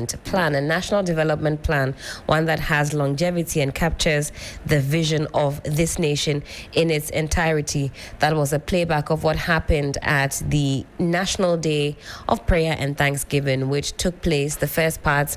Plan, a national development plan, one that has longevity and captures the vision of this nation in its entirety. That was a playback of what happened at the National Day of Prayer and Thanksgiving, which took place, the first part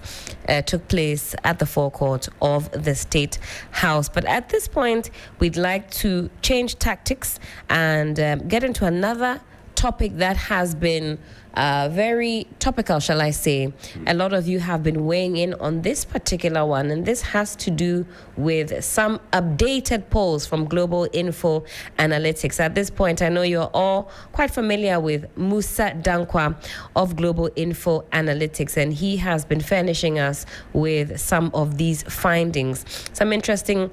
took place at the forecourt of the State House. But at this point, we'd like to change tactics and get into another topic that has been very topical, shall I say. A lot of you have been weighing in on this particular one, and this has to do with some updated polls from Global Info Analytics. At this point, I know you're all quite familiar with Musa Dankwa of Global Info Analytics, and he has been furnishing us with some of these findings. Some interesting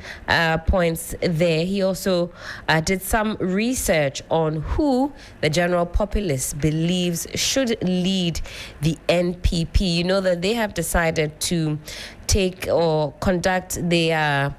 points there. He also did some research on who the general populace believes should lead the NPP. You know that they have decided to take or conduct their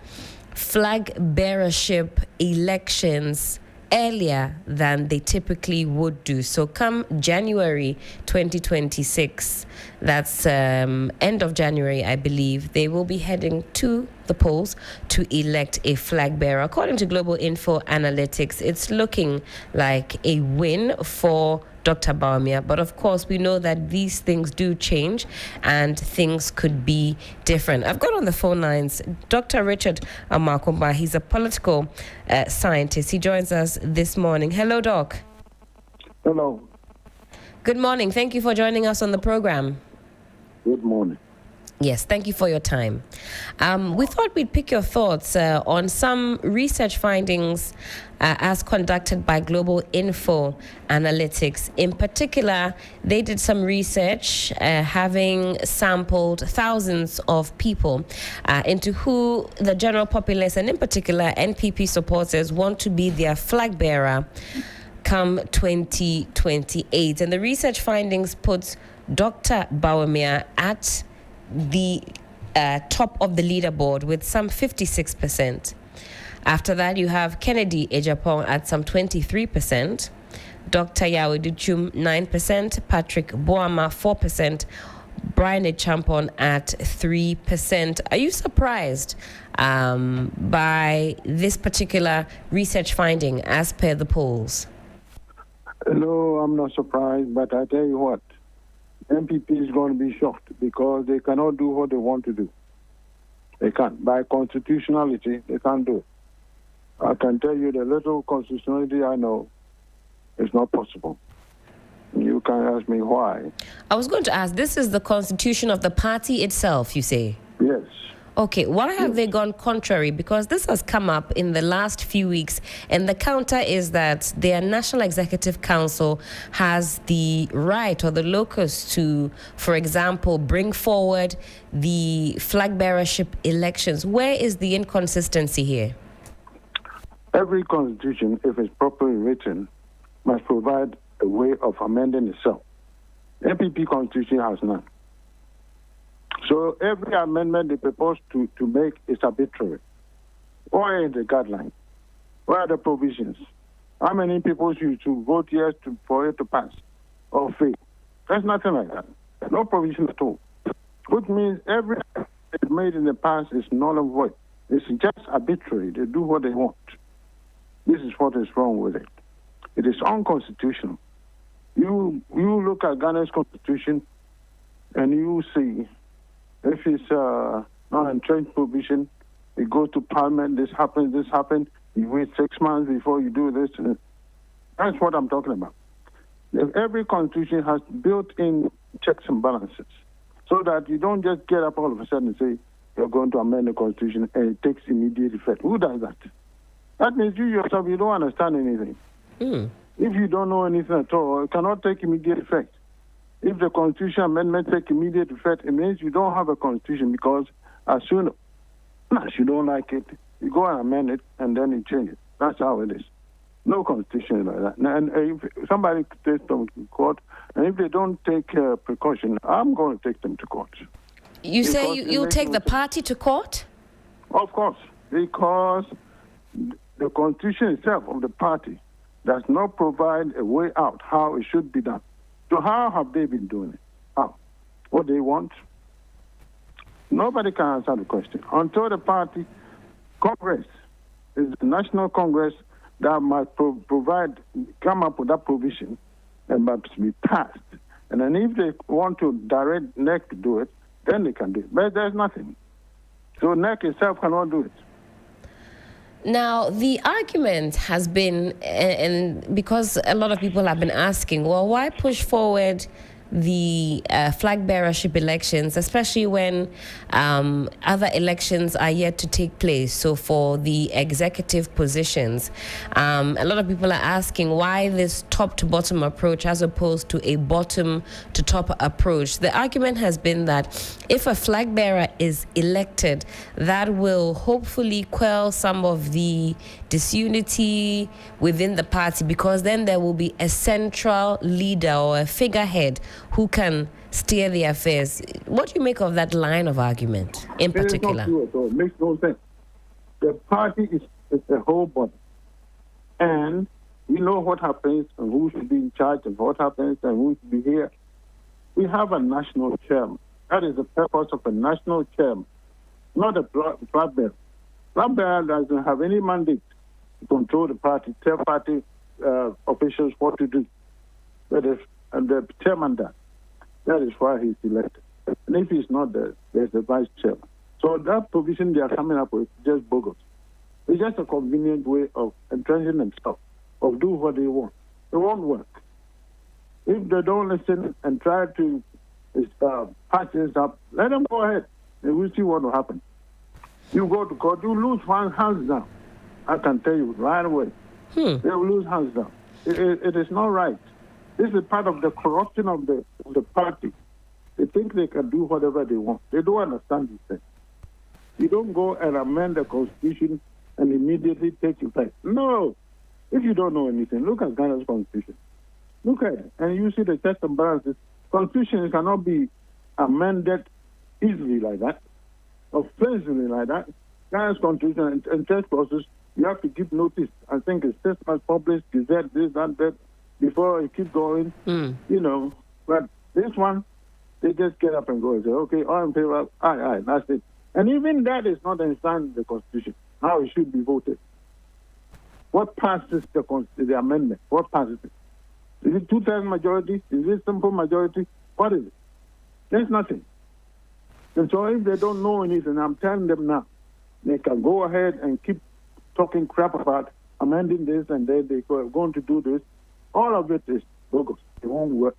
flag bearership elections earlier than they typically would do. So come January 2026, that's end of January, I believe, they will be heading to the polls to elect a flag bearer. According to Global Info Analytics, it's looking like a win for Dr. Bawumia. But of course, we know that these things do change and things could be different. I've got on the phone lines Dr. Richard Amakumba. He's a political scientist. He joins us this morning. Hello, Doc. Hello. Good morning. Thank you for joining us on the program. Good morning. Yes, thank you for your time. We thought we'd pick your thoughts on some research findings as conducted by Global Info Analytics. In particular, they did some research having sampled thousands of people into who the general populace and in particular NPP supporters want to be their flag bearer come 2028. And the research findings put Dr. Bawumia at the top of the leaderboard with some 56%. After that, you have Kennedy Ejapong at some 23%, Dr. Yaw Duchum 9%, Patrick Boama 4%, Brian Echampon at 3%. Are you surprised by this particular research finding as per the polls? No, I'm not surprised, but I tell you what, MPP is going to be shocked because they cannot do what they want to do. They can't. By constitutionality, they can't do it. I can tell you the little constitutionality I know is not possible. You can ask me why. I was going to ask, this is the constitution of the party itself, you say? Yes. Okay, why have they gone contrary? Because this has come up in the last few weeks, and the counter is that their National Executive Council has the right or the locus to, for example, bring forward the flag bearership elections. Where is the inconsistency here? Every constitution, if it's properly written, must provide a way of amending itself. NPP constitution has none. So every amendment they propose to make is arbitrary. Where is the guideline? Where are the provisions? How many people should vote yes for it to pass or fail? There's nothing like that. There's no provision at all. Which means every made in the past is null and void. It's just arbitrary. They do what they want. This is what is wrong with it. It is unconstitutional. You look at Ghana's constitution and you see if it's non-entrenched provision, it goes to parliament, this happens, you wait 6 months before you do this. That's what I'm talking about. Every constitution has built-in checks and balances so that you don't just get up all of a sudden and say, you're going to amend the constitution and it takes immediate effect. Who does that? That means you yourself, you don't understand anything. If you don't know anything at all, it cannot take immediate effect. If the constitution amendment takes immediate effect, it means you don't have a constitution because as soon as you don't like it, you go and amend it and then you change it. That's how it is. No constitution like that. And if somebody takes them to court, and if they don't take precaution, I'm going to take them to court. You say you'll take the party to court? Of course, because the constitution itself of the party does not provide a way out how it should be done. So how have they been doing it? How? What they want? Nobody can answer the question. Until the party, Congress, is the National Congress that must come up with that provision and must be passed. And then if they want to direct NEC to do it, then they can do it. But there's nothing. So NEC itself cannot do it. Now, the argument has been, and because a lot of people have been asking, well, why push forward the flag bearership elections, especially when other elections are yet to take place? So for the executive positions, a lot of people are asking why this top to bottom approach as opposed to a bottom to top approach. The argument has been that if a flag bearer is elected, that will hopefully quell some of the disunity within the party, because then there will be a central leader or a figurehead who can steer the affairs. What do you make of that line of argument in particular? It is not true at all. It makes no sense. The party is a whole body. And we know what happens and who should be in charge and what happens and who should be here. We have a national chairman. That is the purpose of a national chairman, not a flag bearer. Flag bearer doesn't have any mandate to control the party, tell party officials what to do. And the chairman does. That is why he's elected. And if he's not there, there's the vice chairman. So that provision they are coming up with is just bogus. It's just a convenient way of entrenching themselves, of do what they want. It won't work. If they don't listen and try to patch this up, let them go ahead and we'll see what will happen. You go to court, you lose one hands down. I can tell you right away. They will lose hands down. It is not right. This is part of the corruption of the party. They think they can do whatever they want. They don't understand these things. You don't go and amend the constitution and immediately take effect. No. If you don't know anything, look at Ghana's constitution. Look at it, and you see the checks and balances. Constitution cannot be amended easily like that, or flexibly like that. Ghana's constitution and test process, you have to give notice. I think it's 6 months published, gazette, this, that, before you keep going, you know. But this one, they just get up and go and say, okay, all in favor, aye, that's it. And even that is not enshrined in the Constitution, how it should be voted. What passes the amendment? What passes it? Is it 2/3 majority? Is it simple majority? What is it? There's nothing. And so if they don't know anything, I'm telling them now, they can go ahead and keep talking crap about amending this and then they're going to do this. All of it is bogus. It won't work.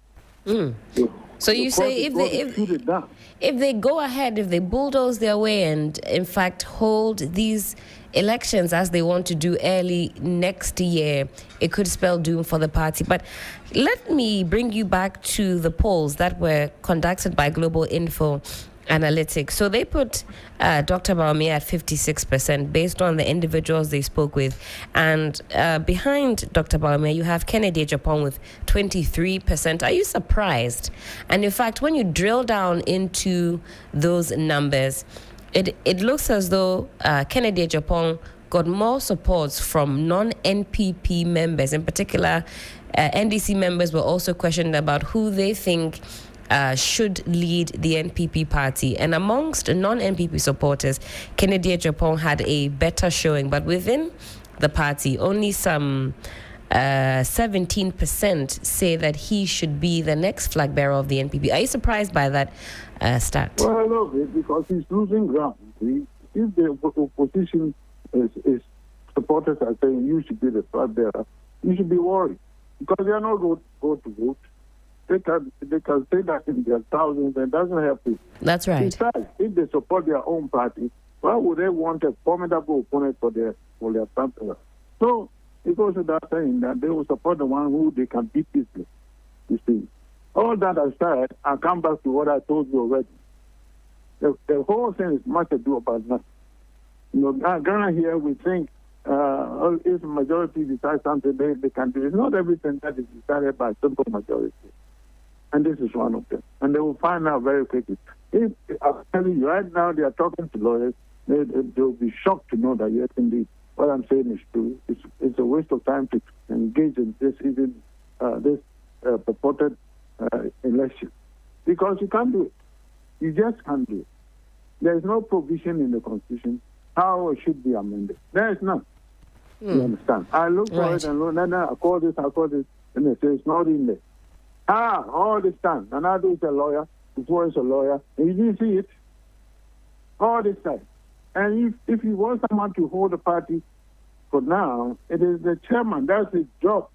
So you say if they go ahead, if they bulldoze their way and in fact hold these elections as they want to do early next year, it could spell doom for the party. But let me bring you back to the polls that were conducted by Global Info Analytics. So they put Dr. Bawumia at 56% based on the individuals they spoke with. And behind Dr. Bawumia, you have Kennedy Agyapong with 23%. Are you surprised? And in fact, when you drill down into those numbers, it looks as though Kennedy Agyapong got more support from non-NPP members. In particular, NDC members were also questioned about who they think should lead the NPP party. And amongst non-NPP supporters, Kennedy Agyapong had a better showing. But within the party, only some 17% say that he should be the next flag bearer of the NPP. Are you surprised by that stat? Well, I love it because he's losing ground. If the opposition is supporters are saying you should be the flag bearer, you should be worried because they are not going to go to vote. They can say that in their thousands and it doesn't help people. That's right. Besides, if they support their own party, why would they want a formidable opponent for their party? So it goes without saying that they will support the one who they can beat easily. You see, all that aside, I come back to what I told you already. The whole thing is much ado about nothing. You know, Ghana here, we think if the majority decides something, they can do it. It's not everything that is decided by simple majority. And this is one of them. And they will find out very quickly. I'm telling you, right now they are talking to lawyers. They will be shocked to know that, yes, indeed, what I'm saying is true. It's a waste of time to engage in this purported election. Because you can't do it. You just can't do it. There is no provision in the Constitution how it should be amended. There is none. You understand? I look for it and look, then I call this, and they say it's not in there. All this time. And I do is a lawyer, before he's a lawyer, and you didn't see it all this time. And if you want someone to hold the party for now, it is the chairman. That's his job.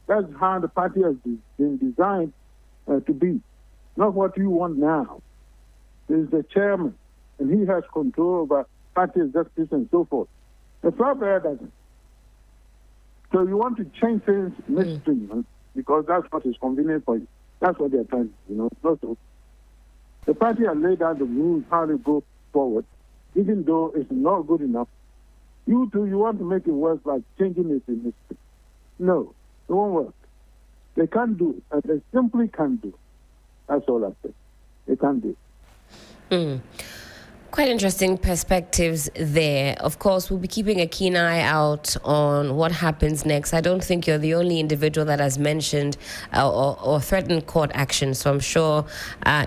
That's how the party has been designed to be. Not what you want now. It is the chairman, and he has control over party executives and so forth. The Flopper doesn't. So you want to change things midstream, because that's what is convenient for you. That's what they're trying to do, Not so. The party has laid out the rules how to go forward, even though it's not good enough. You want to make it work by changing it in midstream. No, it won't work. They can't do it, and they simply can't do it. That's all I say. They can't do it. Quite interesting perspectives there. Of course, we'll be keeping a keen eye out on what happens next. I don't think you're the only individual that has mentioned or threatened court action. So I'm sure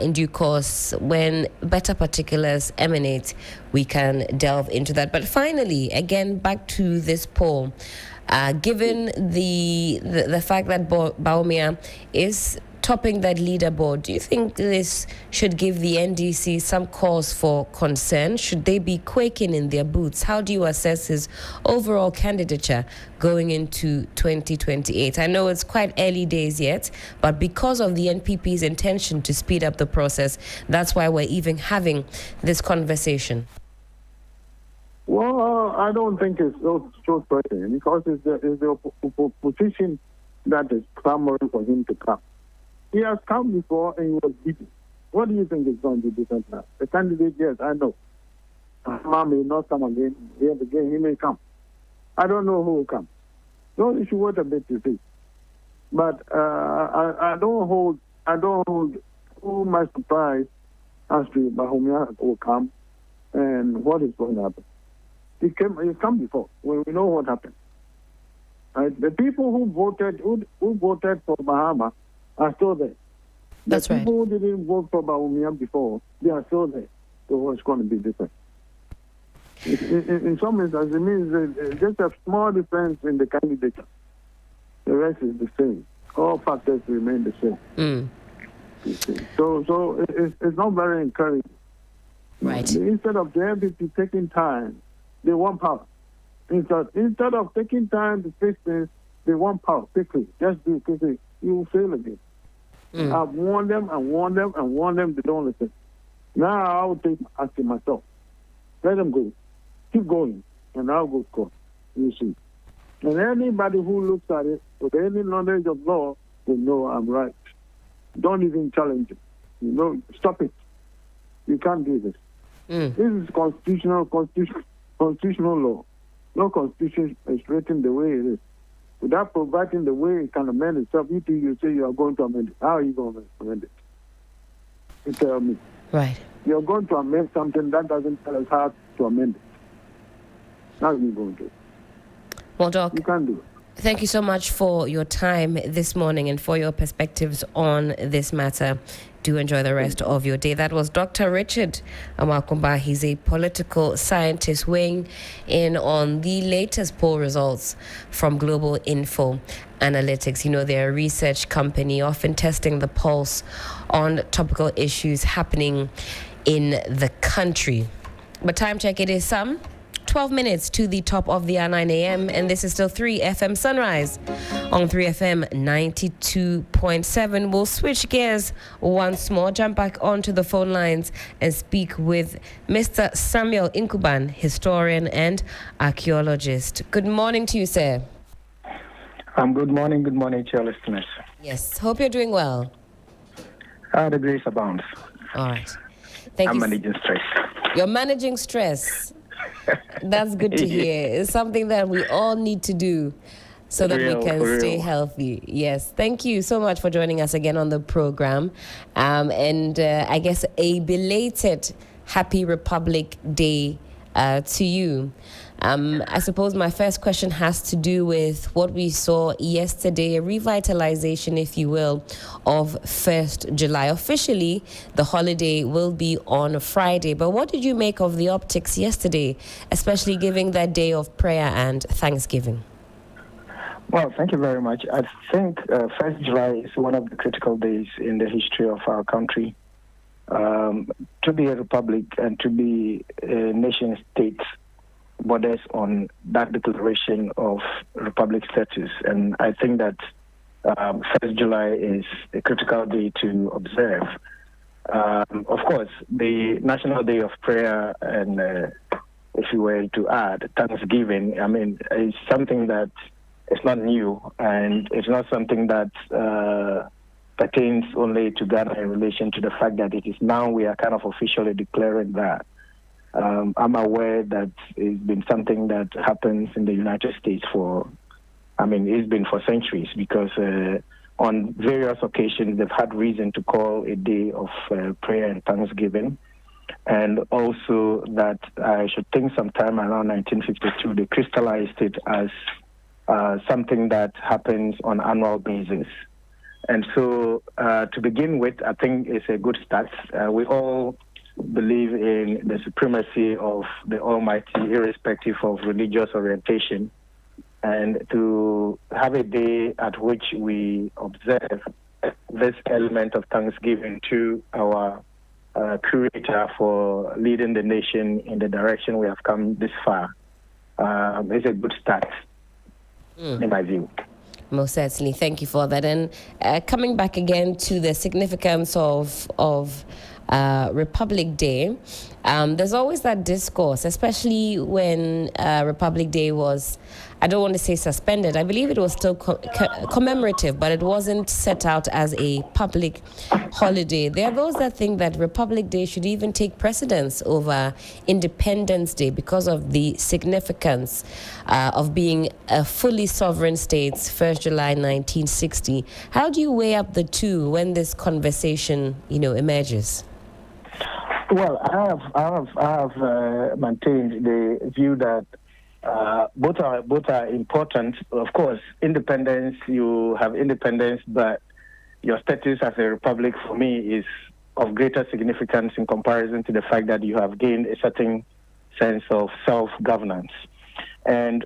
in due course, when better particulars emanate, we can delve into that. But finally, again, back to this poll. Given the fact that Bawumia is topping that leaderboard, do you think this should give the NDC some cause for concern? Should they be quaking in their boots? How do you assess his overall candidature going into 2028? I know it's quite early days yet, but because of the NPP's intention to speed up the process, that's why we're even having this conversation. Well, I don't think it's so threatening, because it's the opposition that is clamoring for him to come. He has come before and he was beaten. What do you think is going to be different now? The candidate, yes, I know. Mahama may not come again. He may come. I don't know who will come. So you should wait a bit to see. But I don't hold too much surprise as to Bawumia will come and what is going to happen. He's come before. We know what happened. The people who voted for Mahama are still there. That's right. The people who didn't vote for Bawumia before, they are still there. So it's going to be different. In some instances, it means just a small difference in the candidature. The rest is the same. All factors remain the same. So it's not very encouraging. Right. Instead of the MPP taking time, they want power. Instead of taking time to fix things, they want power quickly. Just do it quickly. You will fail again. I've warned them and warned them and warned them. They don't listen. Now I will take action myself. Let them go. Keep going. And I'll go to court. You see. And anybody who looks at it with any knowledge of law will know I'm right. Don't even challenge it. Stop it. You can't do this. This is constitutional law. No constitution is written the way it is. Without providing the way it can amend itself, you say you are going to amend it. How are you going to amend it? You tell me. Right. You're going to amend something that doesn't tell us how to amend it. How are you going to do it? Well, Doc, you can't do it. Thank you so much for your time this morning and for your perspectives on this matter. Do enjoy the rest of your day. That was Dr. Richard Amakumba. He's a political scientist weighing in on the latest poll results from Global Info Analytics. They're a research company often testing the pulse on topical issues happening in the country. But time check, it is 12 minutes to the top of the 9 a.m. and this is still 3FM Sunrise on 3FM 92.7. We'll switch gears once more, jump back onto the phone lines and speak with Mr. Samuel Inkuban, historian and archaeologist. Good morning to you, sir. Good morning to your listeners. Yes, hope you're doing well. The grace abounds. All right. Thank you. I'm managing stress. You're managing stress. That's good to hear. It's something that we all need to do so that we can stay healthy. Yes. Thank you so much for joining us again on the program. And I guess a belated Happy Republic Day to you. I suppose my first question has to do with what we saw yesterday, a revitalization, if you will, of 1st July. Officially, the holiday will be on a Friday, but what did you make of the optics yesterday, especially given that day of prayer and Thanksgiving? Well, thank you very much. I think 1st July is one of the critical days in the history of our country. To be a republic and to be a nation state borders on that declaration of republic status. And I think that 1st July is a critical day to observe. Of course, the National Day of Prayer and, if you were to add, Thanksgiving, I mean, is something that is not new, and it's not something that pertains only to Ghana in relation to the fact that it is now we are kind of officially declaring that. I'm aware that it's been something that happens in the United States it's been for centuries, because on various occasions they've had reason to call a day of prayer and thanksgiving. And also that I should think sometime around 1952 they crystallized it as something that happens on an annual basis. And so to begin with, I think it's a good start. We all believe in the supremacy of the Almighty, irrespective of religious orientation. And to have a day at which we observe this element of thanksgiving to our Creator for leading the nation in the direction we have come this far is a good start, in my view. Most certainly. Thank you for that. And coming back again to the significance of Republic Day, there's always that discourse, especially when Republic Day was, I don't want to say suspended. I believe it was still commemorative, but it wasn't set out as a public holiday. There are those that think that Republic Day should even take precedence over Independence Day because of the significance of being a fully sovereign state, 1st July 1960. How do you weigh up the two when this conversation, emerges? Well, I have maintained the view that both are important. Of course, independence, you have independence, but your status as a republic for me is of greater significance in comparison to the fact that you have gained a certain sense of self-governance. And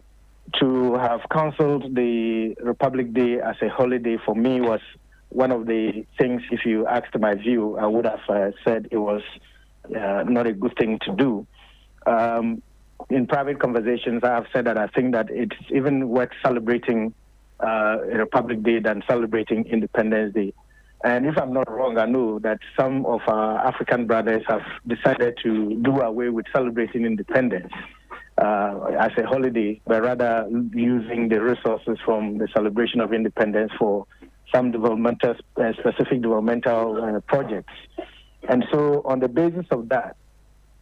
to have canceled the Republic Day as a holiday for me was one of the things, if you asked my view, I would have said it was not a good thing to do. In private conversations, I have said that I think that it's even worth celebrating a Republic Day than celebrating Independence Day. And if I'm not wrong, I know that some of our African brothers have decided to do away with celebrating independence as a holiday, but rather using the resources from the celebration of independence for some specific developmental projects. And so on the basis of that,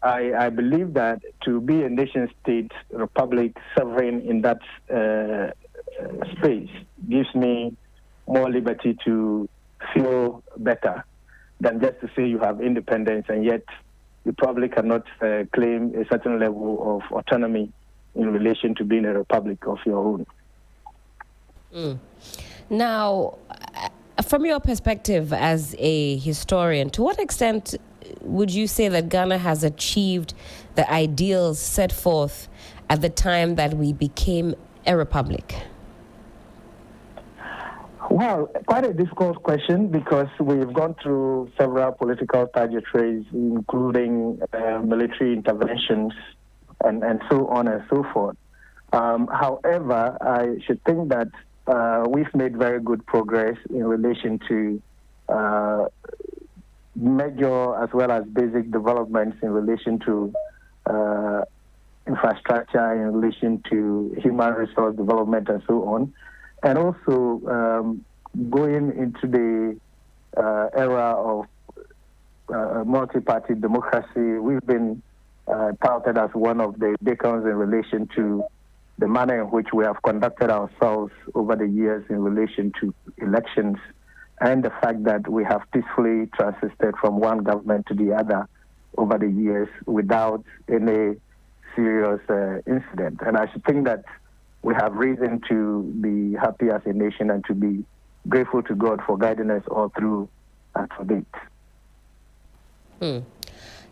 I believe that to be a nation state, republic, sovereign in that space gives me more liberty to feel better than just to say you have independence and yet you probably cannot claim a certain level of autonomy in relation to being a republic of your own. Now, from your perspective as a historian, to what extent would you say that Ghana has achieved the ideals set forth at the time that we became a republic? Well, quite a difficult question because we've gone through several political trajectories, including military interventions and so on and so forth. However, I should think that we've made very good progress in relation to major as well as basic developments in relation to infrastructure, in relation to human resource development and so on. And also going into the era of multi-party democracy, we've been touted as one of the beacons in relation to the manner in which we have conducted ourselves over the years in relation to elections and the fact that we have peacefully transited from one government to the other over the years without any serious incident. And I think that we have reason to be happy as a nation and to be grateful to God for guiding us all through and to date.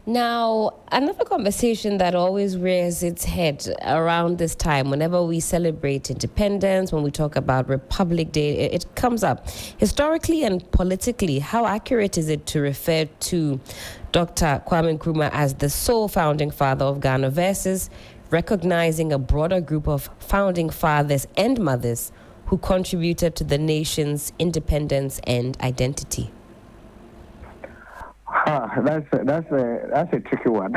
Now, another conversation that always rears its head around this time, whenever we celebrate independence, when we talk about Republic Day, it comes up. Historically and politically, how accurate is it to refer to Dr. Kwame Nkrumah as the sole founding father of Ghana versus recognizing a broader group of founding fathers and mothers who contributed to the nation's independence and identity? That's a tricky one.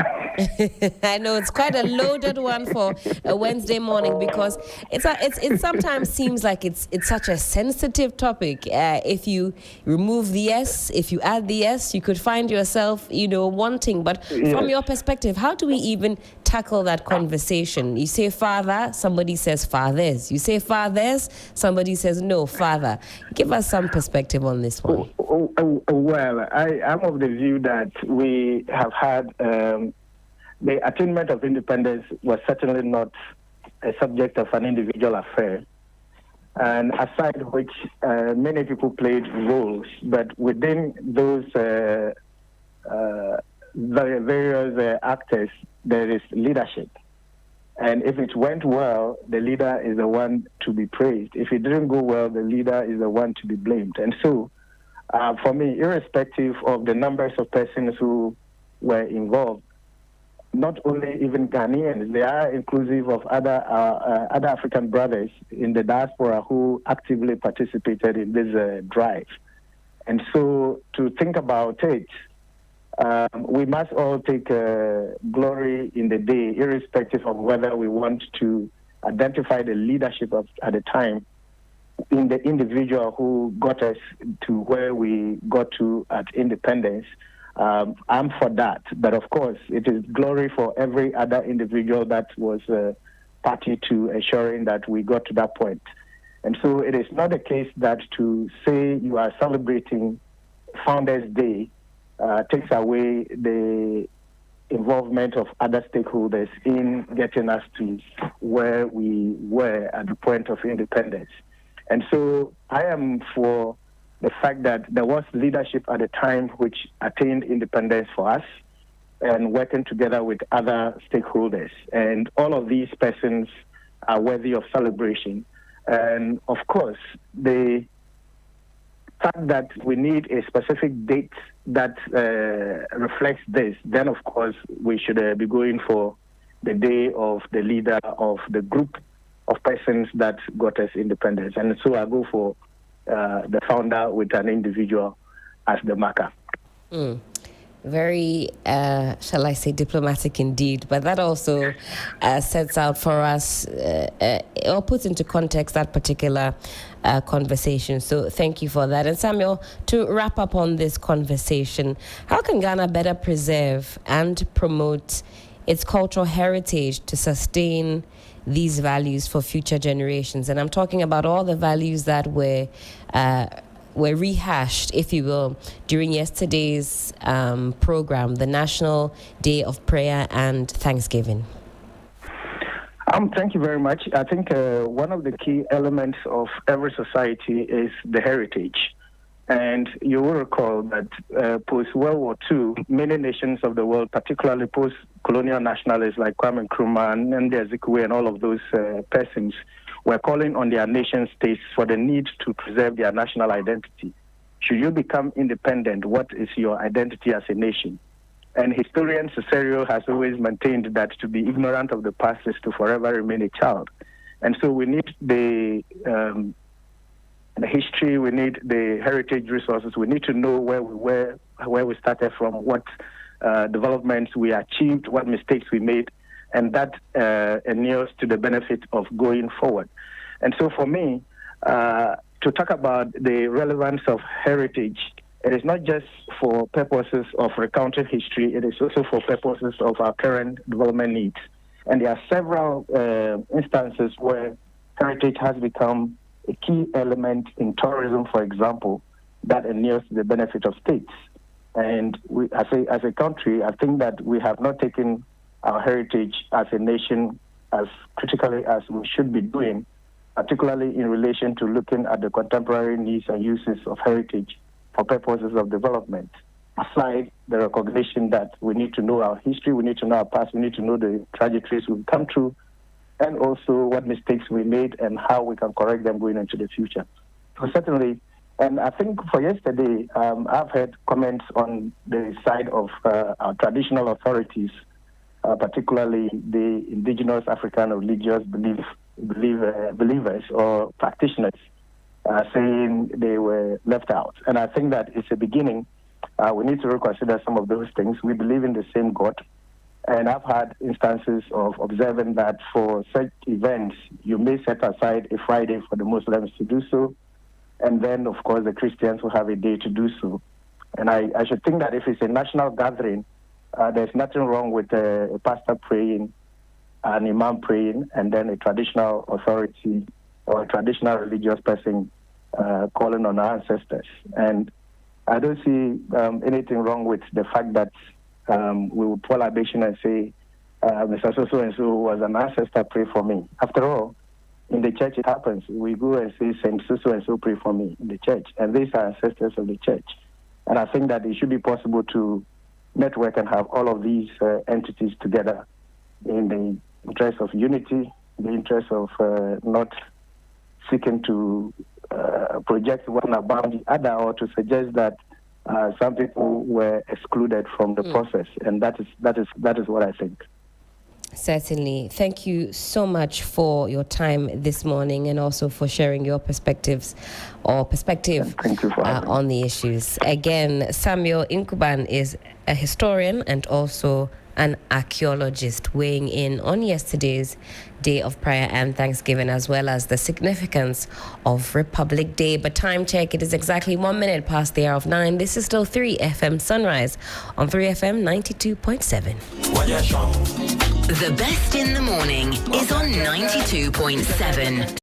I know it's quite a loaded one for a Wednesday morning because it sometimes seems like it's such a sensitive topic. If you remove the S, if you add the S, you could find yourself, wanting. But from your perspective, how do we even tackle that conversation? You say father, somebody says fathers. You say fathers, somebody says no, father. Give us some perspective on this one. Well, I'm of the view that we have had the attainment of independence was certainly not a subject of an individual affair, and aside which many people played roles, but within those various actors, there is leadership. And if it went well, the leader is the one to be praised. If it didn't go well, the leader is the one to be blamed. And so, for me, irrespective of the numbers of persons who were involved, not only even Ghanaians, they are inclusive of other African brothers in the diaspora who actively participated in this drive. And so to think about it, we must all take glory in the day, irrespective of whether we want to identify the leadership at the time in the individual who got us to where we got to at independence. I'm for that. But of course, it is glory for every other individual that was party to ensuring that we got to that point. And so it is not a case that to say you are celebrating Founders Day takes away the involvement of other stakeholders in getting us to where we were at the point of independence. And so I am for the fact that there was leadership at the time which attained independence for us and working together with other stakeholders. And all of these persons are worthy of celebration. And of course, the fact that we need a specific date that reflects this, then of course we should be going for the day of the leader of the group of persons that got us independence. And so I go for the founder with an individual as the marker. Very, shall I say, diplomatic indeed. But that also sets out for us or puts into context that particular conversation. So thank you for that. And Samuel, to wrap up on this conversation, how can Ghana better preserve and promote its cultural heritage to sustain these values for future generations? And I'm talking about all the values that were rehashed, if you will, during yesterday's program, the National Day of Prayer and Thanksgiving. Thank you very much. I think one of the key elements of every society is the heritage. And you will recall that post-World War II, many nations of the world, particularly post-colonial nationalists like Kwame Nkrumah and Nnamdi Azikiwe and all of those persons, were calling on their nation states for the need to preserve their national identity. Should you become independent, what is your identity as a nation? And historian Cicero has always maintained that to be ignorant of the past is to forever remain a child. And so we need the history, we need the heritage resources, we need to know where we were, where we started from, what developments we achieved, what mistakes we made, and that inures to the benefit of going forward. And so for me, to talk about the relevance of heritage, it is not just for purposes of recounting history, it is also for purposes of our current development needs. And there are several instances where heritage has become a key element in tourism, for example, that inures to the benefit of states. And we, as a country, I think that we have not taken our heritage as a nation as critically as we should be doing, particularly in relation to looking at the contemporary needs and uses of heritage for purposes of development. Aside the recognition that we need to know our history, we need to know our past, we need to know the trajectories we've come through, and also what mistakes we made and how we can correct them going into the future. So certainly, and I think for yesterday, I've heard comments on the side of our traditional authorities, particularly the indigenous African religious believers or practitioners, saying they were left out. And I think that it's a beginning. We need to reconsider some of those things. We believe in the same God. And I've had instances of observing that for such events, you may set aside a Friday for the Muslims to do so. And then, of course, the Christians will have a day to do so. And I should think that if it's a national gathering, there's nothing wrong with a pastor praying, an imam praying, and then a traditional authority or a traditional religious person calling on our ancestors. And I don't see anything wrong with the fact that we will pour libation and say, Mr. So-and-so was an ancestor, pray for me. After all, in the church it happens. We go and say, Saint so-and-so, pray for me in the church. And these are ancestors of the church. And I think that it should be possible to network and have all of these entities together in the interest of unity, the interest of not seeking to project one above the other or to suggest that some people were excluded from the process. And that is what I think. Certainly. Thank you so much for your time this morning and also for sharing your perspective on the issues. Again, Samuel Inkuban is a historian and also an archaeologist weighing in on yesterday's Day of Prayer and Thanksgiving, as well as the significance of Republic Day. But time check, it is exactly 1 minute past the hour of 9. This is still 3FM Sunrise on 3FM 92.7. The best in the morning is on 92.7.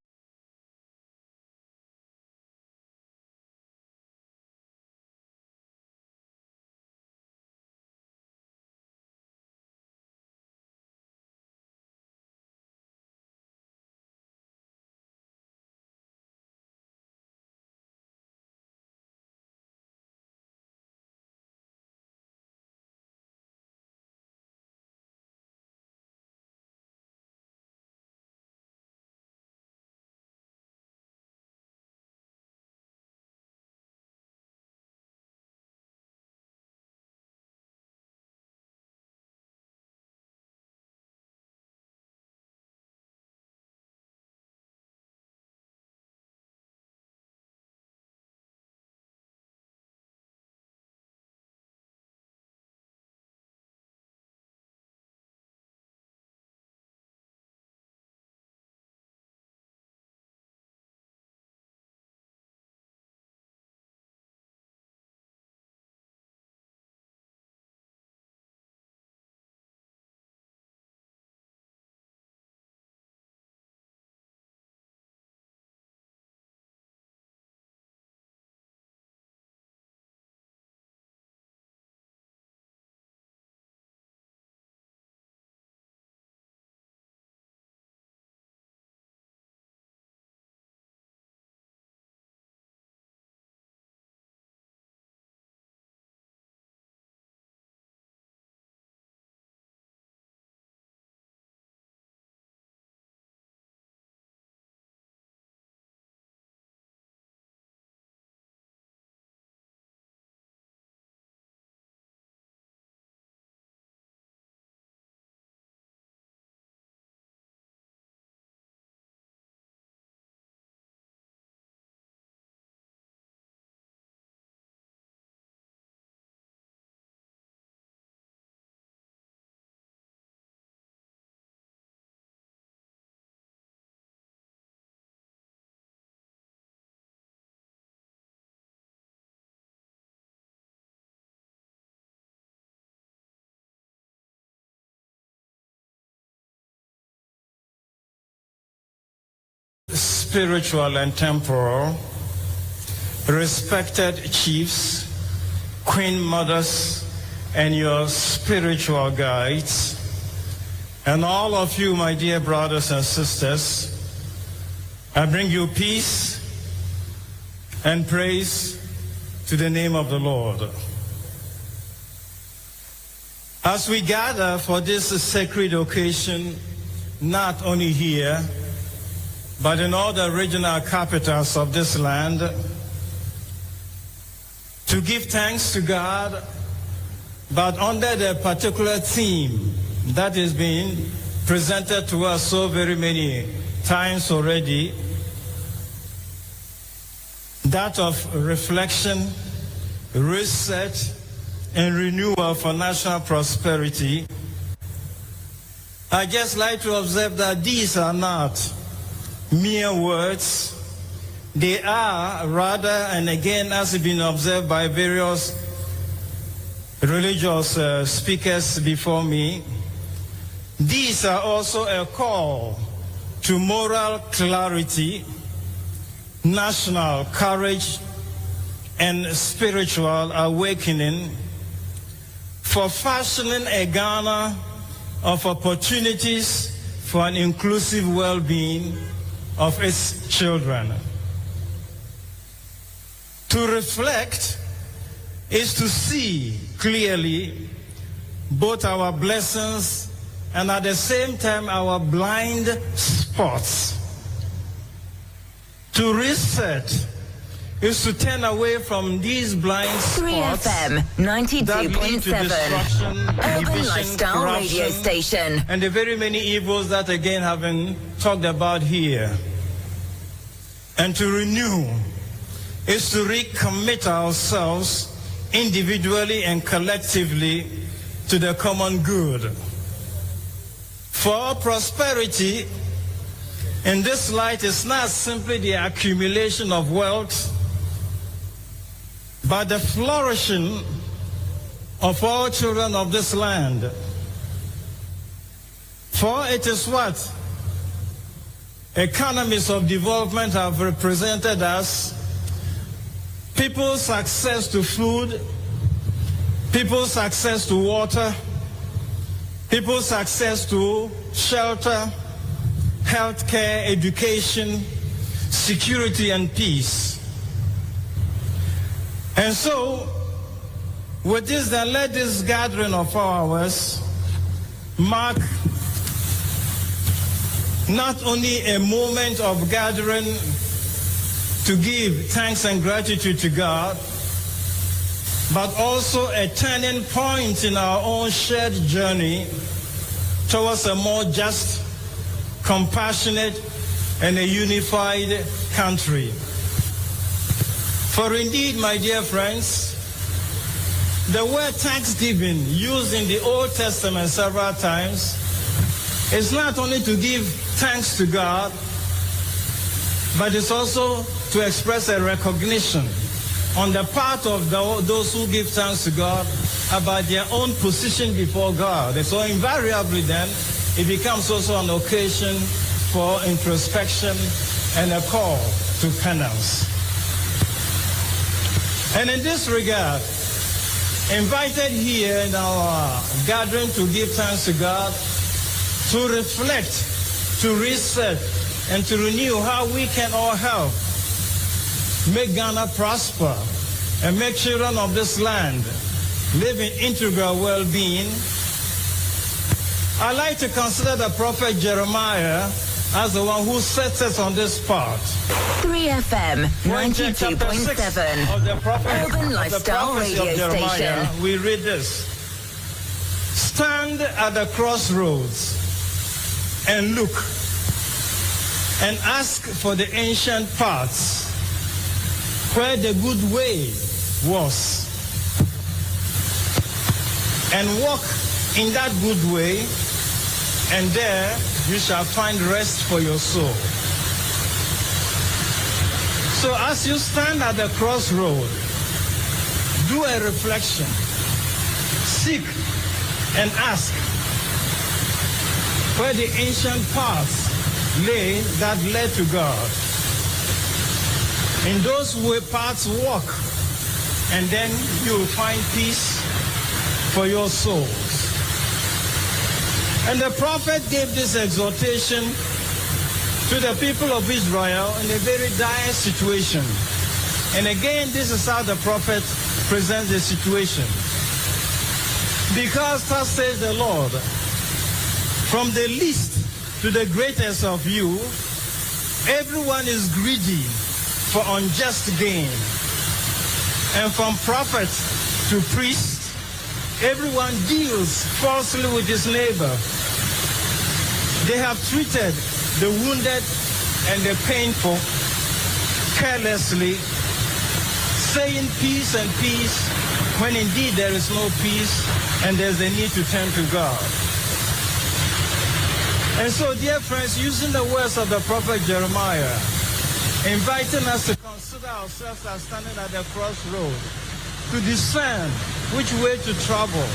Spiritual and temporal, respected chiefs, queen mothers, and your spiritual guides, and all of you, my dear brothers and sisters. I bring you peace and praise to the name of the Lord. As we gather for this sacred occasion, not only here, but in all the regional capitals of this land, to give thanks to God, but under the particular theme that is being presented to us so very many times already, that of reflection, reset, and renewal for national prosperity. I just like to observe that these are not mere words. They are rather, and again, as has been observed by various religious speakers before me, these are also a call to moral clarity, national courage, and spiritual awakening for fashioning a Ghana of opportunities for an inclusive well-being of its children. To reflect is to see clearly both our blessings and at the same time our blind spots. To reset is to turn away from these blind spots 3FM 92.7 Urban Lifestyle Radio Station, and the very many evils that again have been talked about here. And to renew is to recommit ourselves individually and collectively to the common good. For prosperity in this light is not simply the accumulation of wealth, but the flourishing of all children of this land. For it is what economies of development have represented as people's access to food, people's access to water, people's access to shelter, healthcare, education, security, and peace. And so, with this, then let this gathering of ours mark not only a moment of gathering to give thanks and gratitude to God, but also a turning point in our own shared journey towards a more just, compassionate, and a unified country. For indeed, my dear friends, the word thanksgiving used in the Old Testament several times is not only to give thanks to God, but it's also to express a recognition on the part of those who give thanks to God about their own position before God. And so invariably then, it becomes also an occasion for introspection and a call to penance. And in this regard, invited here in our gathering to give thanks to God, to reflect, to reset, and to renew how we can all help make Ghana prosper and make children of this land live in integral well-being. I like to consider the prophet Jeremiah as the one who sets us on this path. 3FM 92.7 Urban Lifestyle Radio Station. We read this. Stand at the crossroads and look and ask for the ancient paths where the good way was, and walk in that good way, and there you shall find rest for your soul. So as you stand at the crossroad, do a reflection, seek and ask where the ancient paths lay that led to God. In those paths walk, and then you will find peace for your souls. And the prophet gave this exhortation to the people of Israel in a very dire situation. And again, this is how the prophet presents the situation. Because thus says the Lord, from the least to the greatest of you, everyone is greedy for unjust gain. And from prophet to priest, everyone deals falsely with his neighbor. They have treated the wounded and the painful carelessly, saying peace and peace, when indeed there is no peace and there's a need to turn to God. And so, dear friends, using the words of the prophet Jeremiah, inviting us to consider ourselves as standing at the crossroad, to discern which way to travel,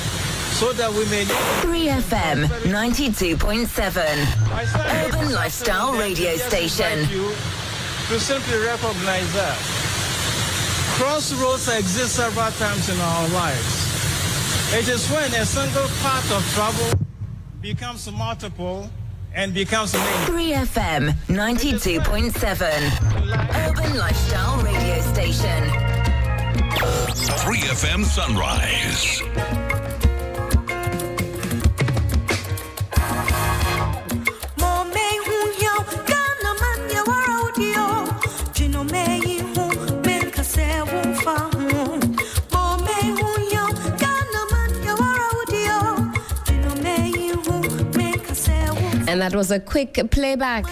so that we may... 3FM 92.7, Urban Lifestyle Radio Station. To simply recognize that crossroads exist several times in our lives. It is when a single path of travel becomes multiple and becomes many. 3FM 92.7, Urban Lifestyle Radio Station. 3FM Sunrise. And that was a quick playback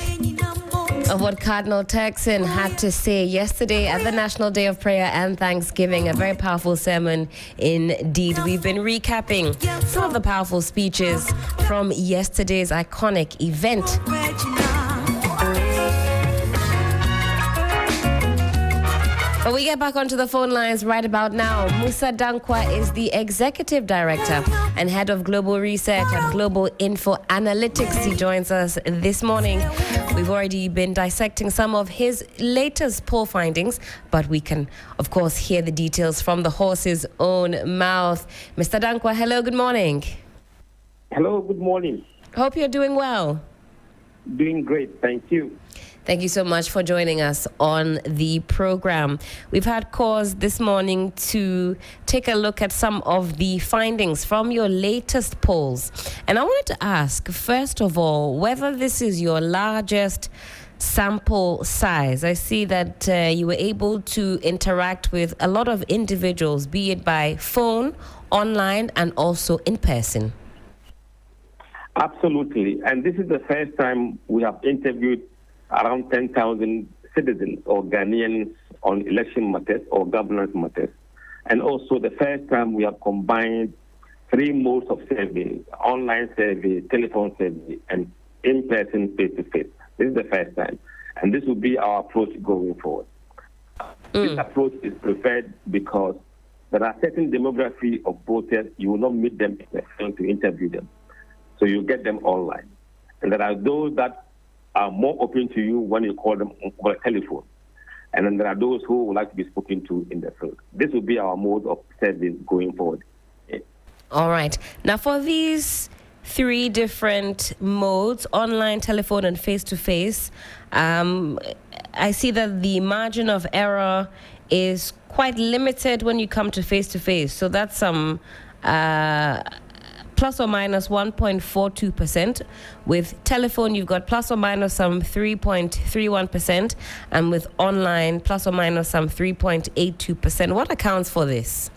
of what Cardinal Turkson had to say yesterday at the National Day of Prayer and Thanksgiving. A very powerful sermon indeed. We've been recapping some of the powerful speeches from yesterday's iconic event. But we get back onto the phone lines right about now. Musa Dankwa is the Executive Director and Head of Global Research at Global Info Analytics. He joins us this morning. We've already been dissecting some of his latest poll findings, but we can, of course, hear the details from the horse's own mouth. Mr. Dankwa, hello, good morning. Hello, good morning. Hope you're doing well. Doing great, thank you. Thank you so much for joining us on the program. We've had cause this morning to take a look at some of the findings from your latest polls. And I wanted to ask, first of all, whether this is your largest sample size. I see that you were able to interact with a lot of individuals, be it by phone, online, and also in person. Absolutely. And this is the first time we have interviewed around 10,000 citizens or Ghanaians on election matters or governance matters. And also the first time we have combined three modes of survey: online survey, telephone survey, and in-person face-to-face. This is the first time. And this will be our approach going forward. This approach is preferred because there are certain demography of voters, you will not meet them in person to interview them. So you get them online. And there are those that are more open to you when you call them over a telephone. And then there are those who would like to be spoken to in the field. This will be our mode of service going forward. All right. Now, for these three different modes, online, telephone, and face-to-face, I see that the margin of error is quite limited when you come to face-to-face. So that's some... plus or minus 1.42%. With telephone, you've got plus or minus some 3.31%. And with online, plus or minus some 3.82%. What accounts for this?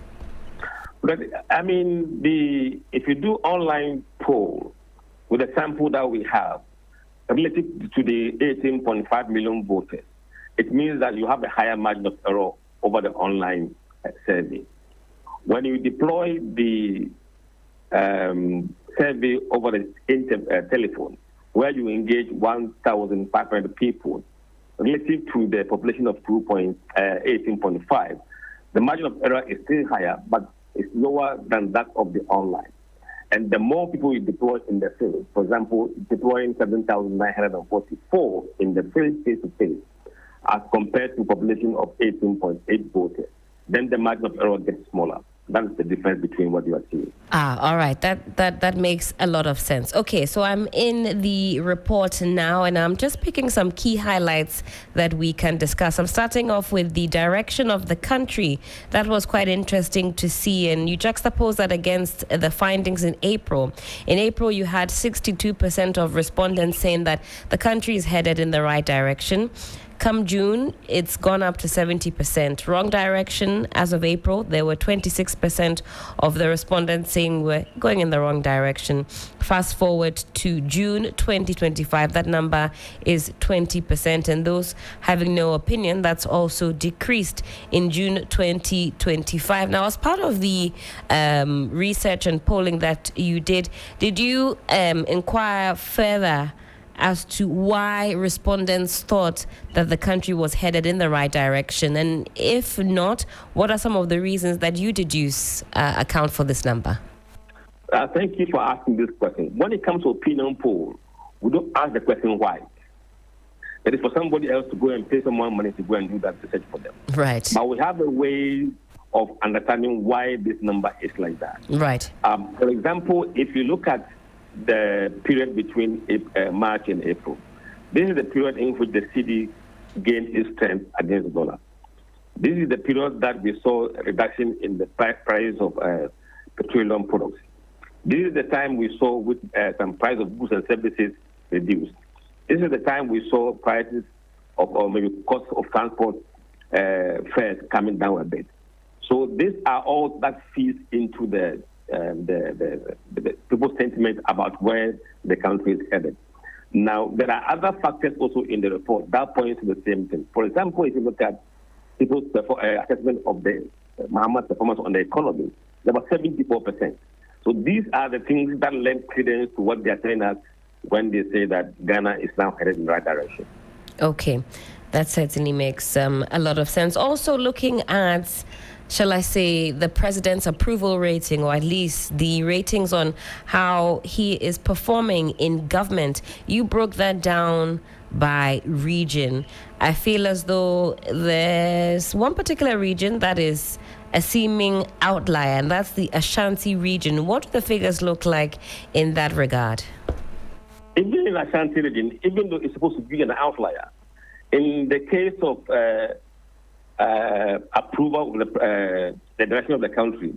But, I mean, if you do online poll with the sample that we have, relative to the 18.5 million voters, it means that you have a higher margin of error over the online survey. When you deploy the survey over the telephone, where you engage 1,500 people relative to the population of 18.5, the margin of error is still higher, but it's lower than that of the online. And the more people you deploy in the field, for example, deploying 7,944 in the field face-to-face, as compared to a population of 18.8 voters, then the margin of error gets smaller. That's the difference between what you are seeing. All right. That makes a lot of sense. Okay, so I'm in the report now, and I'm just picking some key highlights that we can discuss. I'm starting off with the direction of the country. That was quite interesting to see, and you juxtapose that against the findings in April. In April, you had 62% of respondents saying that the country is headed in the right direction. Come June, it's gone up to 70%. Wrong direction. As of April, there were 26% of the respondents saying we're going in the wrong direction. Fast forward to June 2025, that number is 20%. And those having no opinion, that's also decreased in June 2025. Now, as part of the research and polling that you did you inquire further as to why respondents thought that the country was headed in the right direction? And if not, what are some of the reasons that you deduce account for this number? Thank you for asking this question. When it comes to opinion poll, we don't ask the question why. It is for somebody else to go and pay someone money to go and do that research for them. Right. But we have a way of understanding why this number is like that. Right. For example, if you look at the period between March and April. This is the period in which the cedi gained its strength against the dollar. This is the period that we saw a reduction in the price of petroleum products. This is the time we saw with some price of goods and services reduced. This is the time we saw prices of, or maybe cost of transport fares coming down a bit. So these are all that feeds into the people's sentiment about where the country is headed. Now, there are other factors also in the report that point to the same thing. For example, if you look at people's assessment of the Mahamat's performance on the economy, it's about 74%. So these are the things that lend credence to what they are telling us when they say that Ghana is now headed in the right direction. Okay, that certainly makes a lot of sense. Also looking at, shall I say, the president's approval rating, or at least the ratings on how he is performing in government, you broke that down by region. I feel as though there's one particular region that is a seeming outlier, and that's the Ashanti region. What do the figures look like in that regard? Even in Ashanti region, even though it's supposed to be an outlier, in the case of approval of the direction of the country,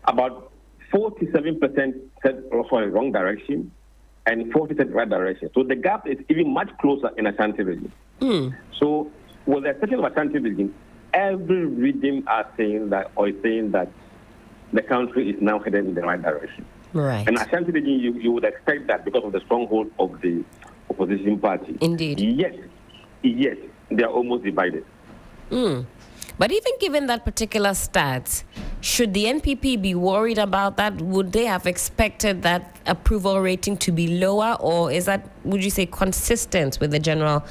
about 47% said also in the wrong direction and 40% right direction. So the gap is even much closer in Ashanti region. So with the exception of Ashanti region, every region are saying that, or is saying that the country is now headed in the right direction. Right. And Ashanti region, you would expect that because of the stronghold of the opposition party. Indeed. Yes, they are almost divided. But even given that particular stat, should the NPP be worried about that? Would they have expected that approval rating to be lower, or is that, would you say, consistent with the general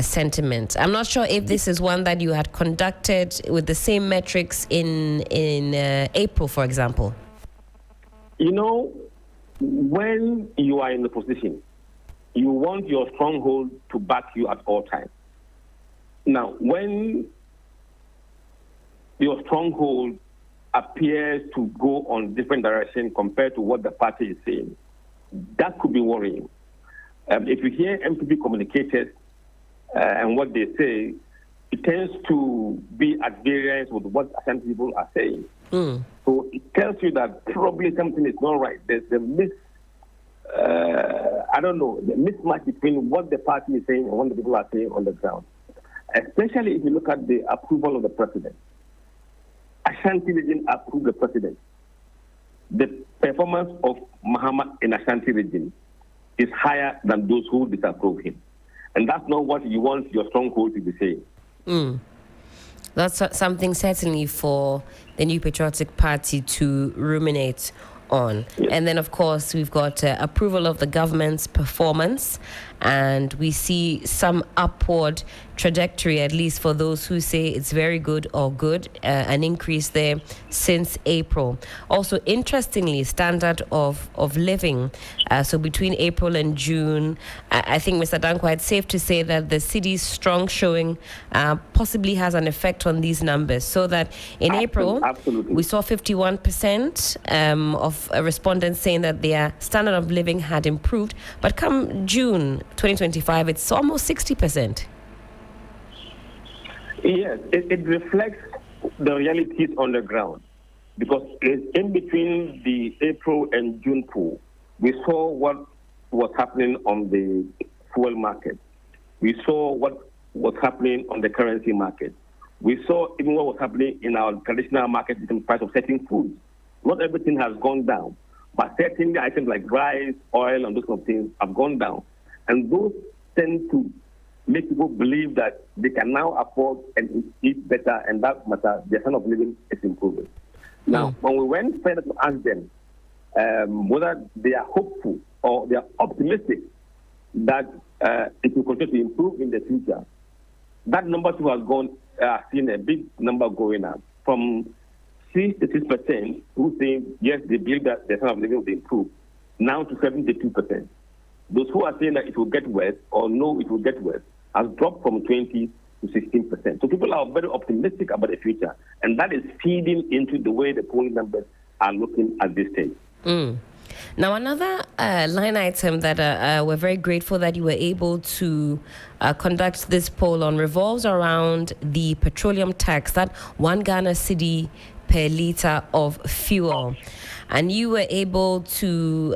sentiment? I'm not sure if this is one that you had conducted with the same metrics in April, for example. You know, when you are in the position, you want your stronghold to back you at all times. Now, when your stronghold appears to go on different direction compared to what the party is saying, that could be worrying. If you hear MPP communicators and what they say, it tends to be at variance with what Ashanti people are saying. So it tells you that probably something is not right. There's the mismatch between what the party is saying and what the people are saying on the ground. Especially if you look at the approval of the president. Ashanti region approved the president. The performance of Mahama in Ashanti region is higher than those who disapprove him. And that's not what you want your stronghold to be saying. That's something certainly for the New Patriotic Party to ruminate on. Yes. And then, of course, we've got approval of the government's performance, and we see some upward trajectory, at least for those who say it's very good or good, an increase there since April. Also, interestingly, standard of living. So between April and June, I think, Mr. Dankwa, it's safe to say that the city's strong showing possibly has an effect on these numbers. So that in April, we saw 51% of respondents saying that their standard of living had improved. But come June 2025, it's almost 60%. Yes, it reflects the realities on the ground. Because in between the April and June pool, we saw what was happening on the fuel market. We saw what was happening on the currency market. We saw even what was happening in our traditional market in the price of certain foods. Not everything has gone down, but certain items like rice, oil, and those kind of things have gone down. And those tend to make people believe that they can now afford and eat better, and that matter, their standard of living is improving. Now, when we went further to ask them whether they are hopeful or they are optimistic that it will continue to improve in the future, that number too has seen a big number going up from 66% who say yes, they believe that their standard of living will improve, now to 72%. Those who are saying that it will get worse or no, it will get worse, has dropped from 20 to 16%. So people are very optimistic about the future, and that is feeding into the way the polling numbers are looking at this stage. Now, another line item that we're very grateful that you were able to conduct this poll on revolves around the petroleum tax, that 1 Ghana cedi per litre of fuel. And you were able to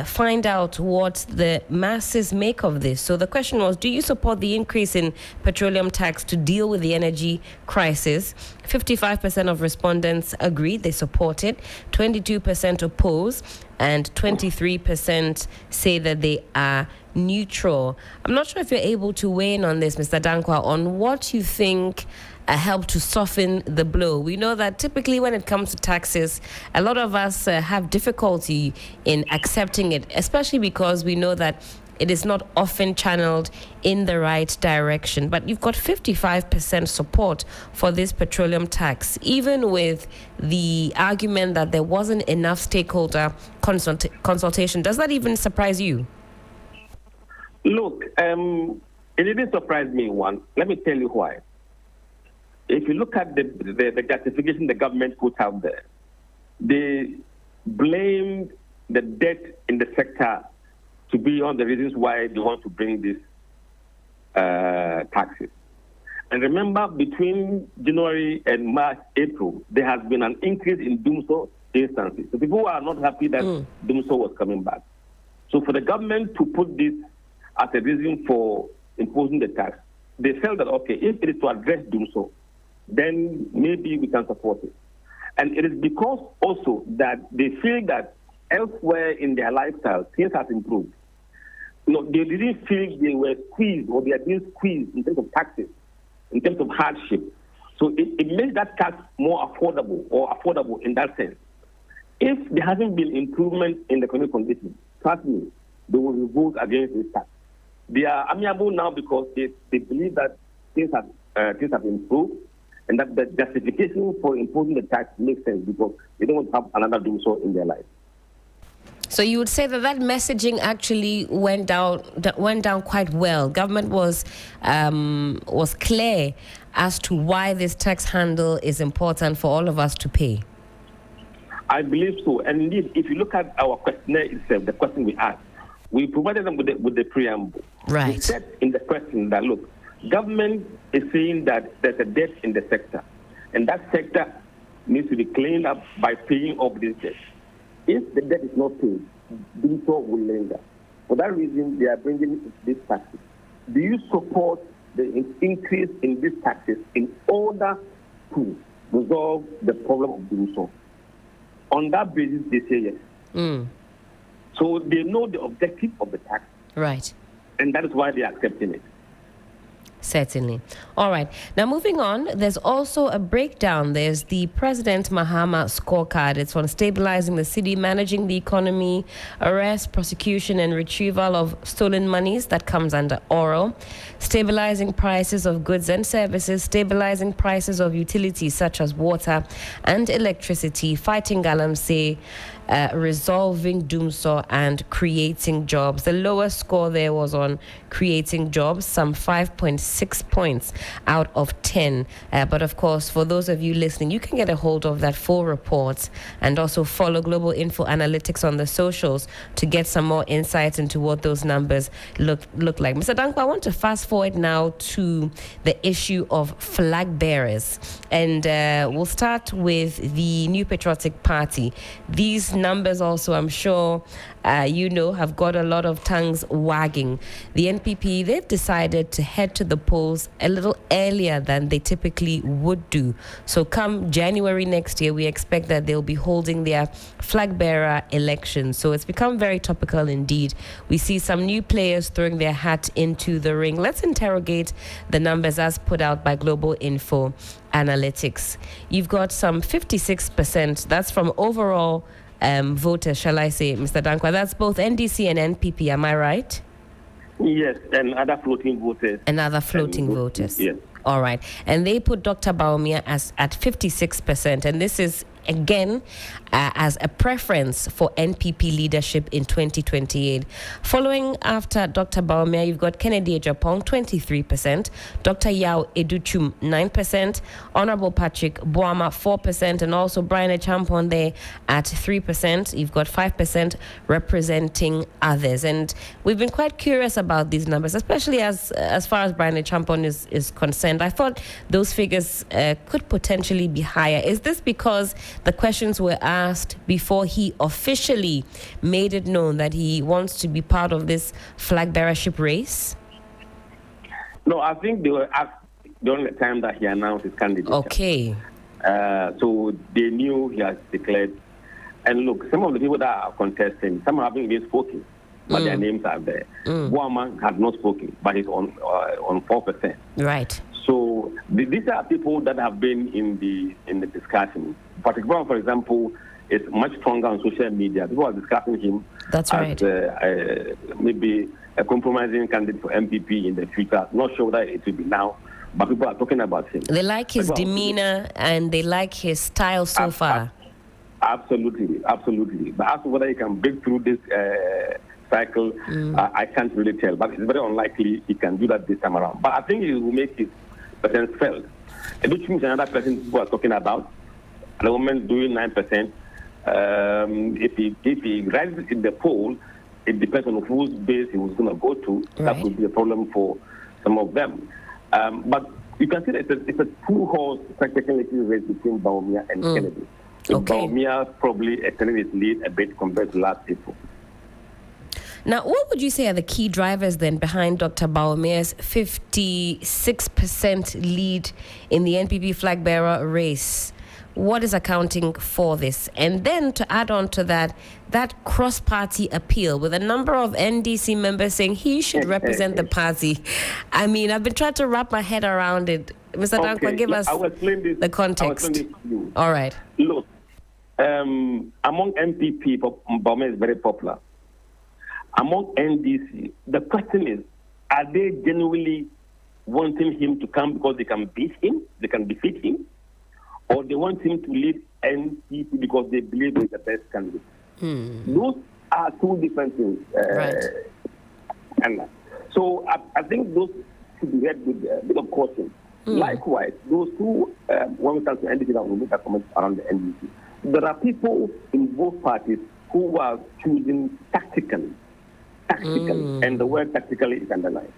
find out what the masses make of this. So the question was, do you support the increase in petroleum tax to deal with the energy crisis? 55% of respondents agreed, they support it. 22% oppose, and 23% say that they are neutral. I'm not sure if you're able to weigh in on this, Mr. Dankwa, on what you think help to soften the blow. We know that typically when it comes to taxes, a lot of us have difficulty in accepting it, especially because we know that it is not often channeled in the right direction. But you've got 55% support for this petroleum tax, even with the argument that there wasn't enough stakeholder consultation. Does that even surprise you? Look, it didn't surprise me, one. Let me tell you why. If you look at the justification the government put out there, they blamed the debt in the sector to be one of the reasons why they want to bring these taxes. And remember, between January and March, April, there has been an increase in DUMSO instances. So people are not happy that DUMSO was coming back. So for the government to put this as a reason for imposing the tax, they felt that, okay, if it is to address DUMSO, then maybe we can support it. And it is because also that they feel that elsewhere in their lifestyle, things have improved. You know, they didn't feel they were squeezed or they are being squeezed in terms of taxes, in terms of hardship. So it makes that tax more affordable in that sense. If there hasn't been improvement in the economic conditions, trust me, they will revolt against this tax. They are amiable now because they believe that things have improved, and that the justification for imposing the tax makes sense because they don't want to have another do so in their life. So you would say that messaging actually went down quite well. Government was clear as to why this tax handle is important for all of us to pay. I believe so. And indeed, if you look at our questionnaire itself, the question we asked, we provided them with the preamble. Right. We said in the question that, look, government is saying that there's a debt in the sector, and that sector needs to be cleaned up by paying off this debt. If the debt is not paid, DUMSO will linger. For that reason, they are bringing these taxes. Do you support the increase in these taxes in order to resolve the problem of DUMSO? On that basis, they say yes. So they know the objective of the tax. Right. And that is why they are accepting it. Certainly. All right. Now, moving on, there's also a breakdown. There's the President Mahama scorecard. It's on stabilizing the city, managing the economy, arrest, prosecution, and retrieval of stolen monies. That comes under oral. Stabilizing prices of goods and services, stabilizing prices of utilities such as water and electricity, fighting galamsey, resolving doomsaw, and creating jobs. The lowest score there was on creating jobs, some 5.6 points out of 10. But of course, for those of you listening, you can get a hold of that full report and also follow Global Info Analytics on the socials to get some more insights into what those numbers look like. Mr. Danko, I want to fast forward now to the issue of flag bearers. And we'll start with the New Patriotic Party. These numbers also, I'm sure, have got a lot of tongues wagging. The NPP, they've decided to head to the polls a little earlier than they typically would do. So come January next year, we expect that they'll be holding their flag bearer elections. So it's become very topical indeed. We see some new players throwing their hat into the ring. Let's interrogate the numbers as put out by Global Info Analytics. You've got some 56%. That's from overall voters, shall I say, Mr. Dankwa. That's both NDC and NPP, am I right? Yes, and other floating voters. And other floating voters. Yes. All right. And they put Dr. Bawumia at 56%. And this is, again, as a preference for NPP leadership in 2028. Following after Dr. Bawumia, you've got Kennedy Ejapong, 23%, Dr. Yao Educhum, 9%, Honorable Patrick Boama, 4%, and also Brian Echampon there at 3%. You've got 5% representing others. And we've been quite curious about these numbers, especially as far as Brian Echampon is concerned. I thought those figures could potentially be higher. Is this because the questions were asked before he officially made it known that he wants to be part of this flag bearership race? No, I think they were asked during the time that he announced his candidature. Okay. So they knew he has declared. And look, some of the people that are contesting, some haven't even spoken, but their names are there. Boama has not spoken, but he's on 4%. Right. So these are people that have been in the discussion. Patrick Brown, for example, is much stronger on social media. People are discussing him as maybe a compromising candidate for MPP in the future. Not sure whether it will be now, but people are talking about him. They like his demeanor and they like his style so far. Absolutely. But as to whether he can break through this cycle, I can't really tell. But it's very unlikely he can do that this time around. But I think he will make his presence felt. Educhum is another person people are talking about. At the moment, doing 9%. If he rises in the poll, it depends on whose base he was going to go to. Right. That could be a problem for some of them. But you can see that it's a two-horse technically race between Bawumia and Kennedy. Okay. Bawumia probably extended his lead a bit compared to last April. Now, what would you say are the key drivers then behind Dr. Bawumia's 56% lead in the NPP flag bearer race? What is accounting for this? And then to add on to that cross-party appeal with a number of NDC members saying he should represent the party. I mean, I've been trying to wrap my head around it. Mr. Dankwa, give us the context. All right. Look, among MPP, Bawumia is very popular. Among NDC, the question is, are they genuinely wanting him to come because they can beat him, they can defeat him, or they want him to lead NPP because they believe he's the best candidate? Those are two different things. Right. And so I think those should be read with a bit of caution. Likewise, those two, when we come to NDC, that will make a comment around the NDC. There are people in both parties who are choosing tactically, and the word tactically is underlined.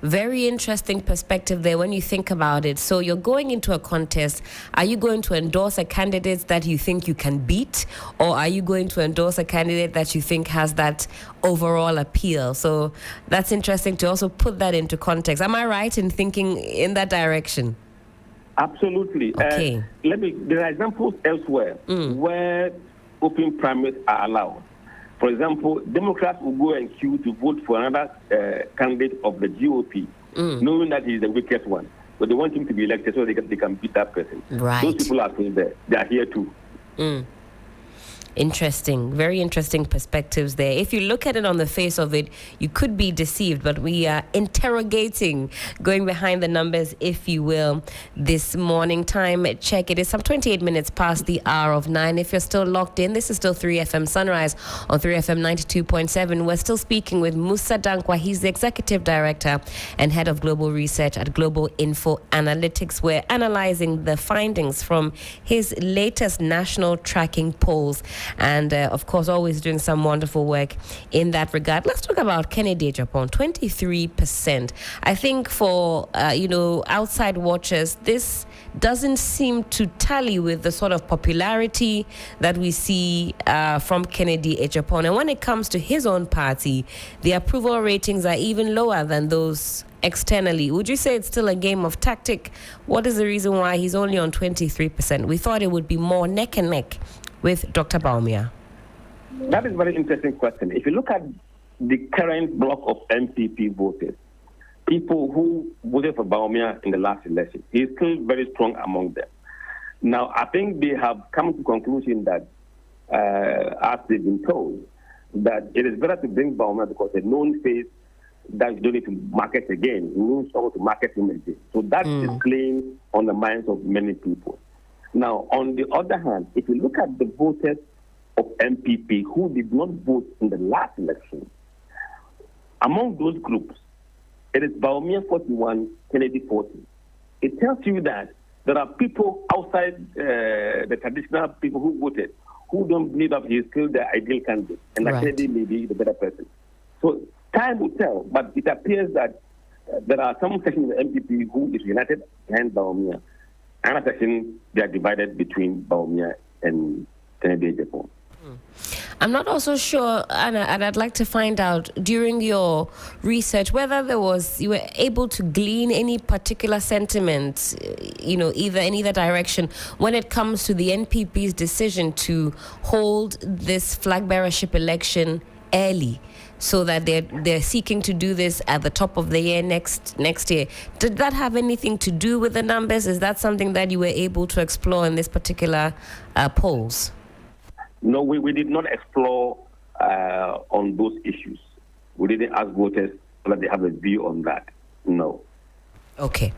Very interesting perspective there when you think about it. So you're going into a contest. Are you going to endorse a candidate that you think you can beat, or are you going to endorse a candidate that you think has that overall appeal? So that's interesting to also put that into context. Am I right in thinking in that direction? Absolutely. Okay. There are examples elsewhere where open primaries are allowed. For example, Democrats will go and queue to vote for another candidate of the GOP, knowing that he's the weakest one. But they want him to be elected so they can beat that person. Right. Those people are still there. They are here too. Interesting, very interesting perspectives there. If you look at it on the face of it, you could be deceived, but we are interrogating, going behind the numbers, if you will, this morning. Time check. It is some 28 minutes past the hour of 9. If you're still locked in, this is still 3FM Sunrise on 3FM 92.7. We're still speaking with Musa Dankwa. He's the Executive Director and Head of Global Research at Global Info Analytics. We're analyzing the findings from his latest national tracking polls. And, of course, always doing some wonderful work in that regard. Let's talk about Kennedy Agyapong, 23%. I think for, outside watchers, this doesn't seem to tally with the sort of popularity that we see from Kennedy Agyapong. And when it comes to his own party, the approval ratings are even lower than those externally. Would you say it's still a game of tactic? What is the reason why he's only on 23%? We thought it would be more neck and neck with Dr. Bawumia. That is a very interesting question. If you look at the current block of MPP voters, people who voted for Bawumia in the last election, he is still very strong among them. Now, I think they have come to the conclusion that, as they've been told, that it is better to bring Bawumia because a known face that you don't need to market again. You need someone to market him again. So that is playing on the minds of many people. Now, on the other hand, if you look at the voters of MPP who did not vote in the last election, among those groups, it is Bawumia 41, Kennedy 40. It tells you that there are people outside the traditional people who voted who don't believe that he is still the ideal candidate and that Kennedy may be the better person. So time will tell, but it appears that there are some sections of the MPP who is united behind Bawumia. Another section, they are divided between Bawumia and Kennedy Agyapong. I'm not also sure, Anna, and I'd like to find out during your research whether you were able to glean any particular sentiment, either in either direction when it comes to the NPP's decision to hold this flag bearership election early, so that they're seeking to do this at the top of the year next year. Did that have anything to do with the numbers? Is that something that you were able to explore in this particular polls? No, we did not explore on those issues. We didn't ask voters whether they have a view on that. No. Okay.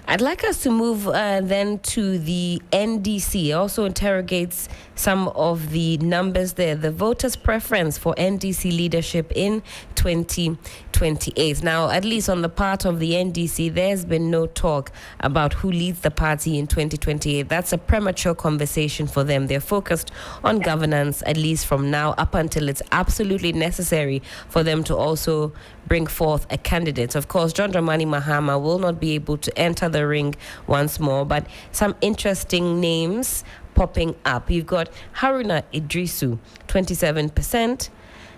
I'd like us to move then to the NDC. It also interrogates some of the numbers there. The voters' preference for NDC leadership in 2028. Now, at least on the part of the NDC, there's been no talk about who leads the party in 2028. That's a premature conversation for them. They're focused on governance, at least from now up until it's absolutely necessary for them to also bring forth a candidate. Of course, John Dramani Mahama will not be able to enter the ring once more, but some interesting names popping up. You've got Haruna Idrisu, 27%.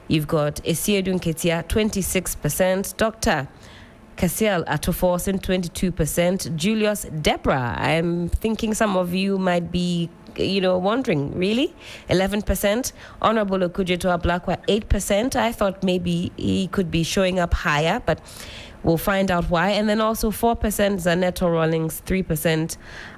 You've got Esiedun Ketia, 26%. Dr. Kasiel Atoforsen, 22%. Julius Deborah, I'm thinking some of you might be wondering, really? 11%. Honorable Okujeto Ablakwa, 8%. I thought maybe he could be showing up higher, but we'll find out why. And then also 4% Zaneto Rawlings, 3%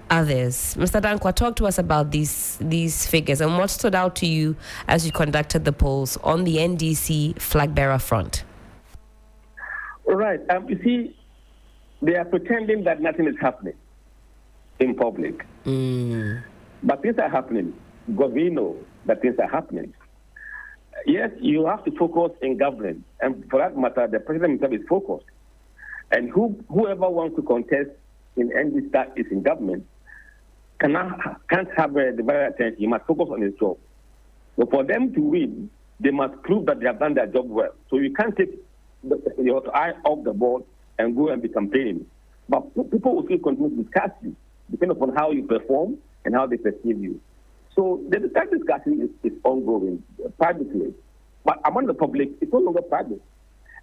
others. Mr. Dankwa, talk to us about these figures and what stood out to you as you conducted the polls on the NDC flag bearer front. All right. You see, they are pretending that nothing is happening in public. But things are happening because we know that things are happening. Yes, you have to focus in governance. And for that matter, the president himself is focused. And whoever wants to contest in NDC that is in government can't have a divided attention. He must focus on his job. So for them to win, they must prove that they have done their job well. So you can't take your eye off the ball and go and be campaigning. But people will still continue to discuss you, depending upon how you perform and how they perceive you. So that discussion is ongoing privately. But among the public, it's no longer private.